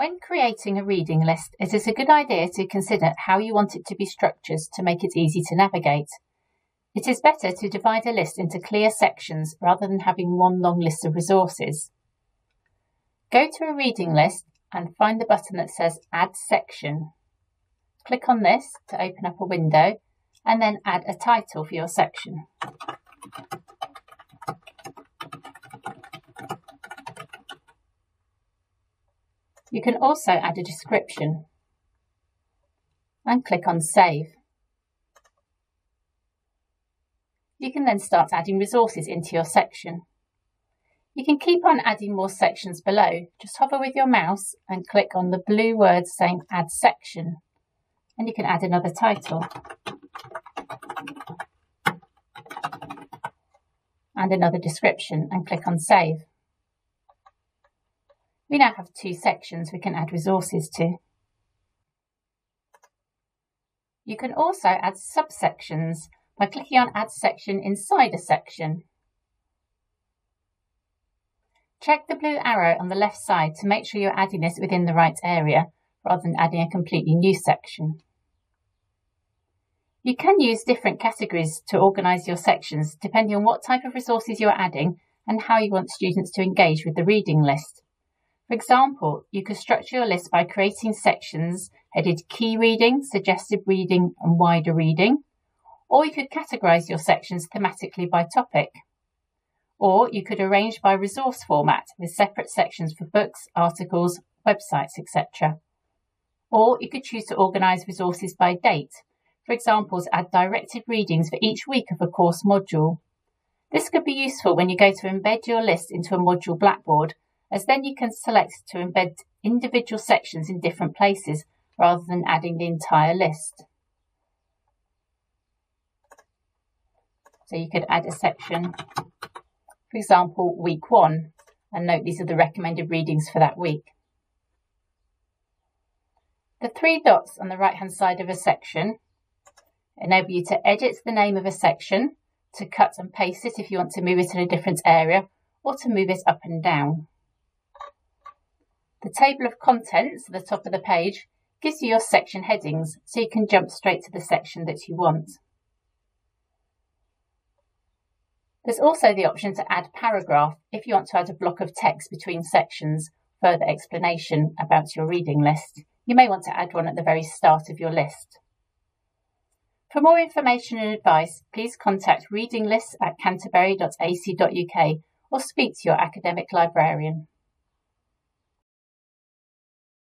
When creating a reading list, it is a good idea to consider how you want it to be structured to make it easy to navigate. It is better to divide a list into clear sections rather than having one long list of resources. Go to a reading list and find the button that says Add Section. Click on this to open up a window and then add a title for your section. You can also add a description and click on Save. You can then start adding resources into your section. You can keep on adding more sections below. Just hover with your mouse and click on the blue word saying Add Section, and you can add another title and another description and click on Save. We now have 2 sections we can add resources to. You can also add subsections by clicking on Add Section inside a section. Check the blue arrow on the left side to make sure you're adding this within the right area rather than adding a completely new section. You can use different categories to organise your sections depending on what type of resources you're adding and how you want students to engage with the reading list. For example, you could structure your list by creating sections headed Key Reading, Suggested Reading and Wider Reading, or you could categorise your sections thematically by topic. Or you could arrange by resource format with separate sections for books, articles, websites, etc. Or you could choose to organise resources by date. For example, add directed readings for each week of a course module. This could be useful when you go to embed your list into a module blackboard, as then you can select to embed individual sections in different places rather than adding the entire list. So you could add a section, for example, week 1, and note these are the recommended readings for that week. The 3 dots on the right-hand side of a section enable you to edit the name of a section, to cut and paste it if you want to move it in a different area, or to move it up and down. The table of contents at the top of the page gives you your section headings, so you can jump straight to the section that you want. There's also the option to add paragraph if you want to add a block of text between sections, further explanation about your reading list. You may want to add one at the very start of your list. For more information and advice, please contact readinglists@canterbury.ac.uk or speak to your academic librarian.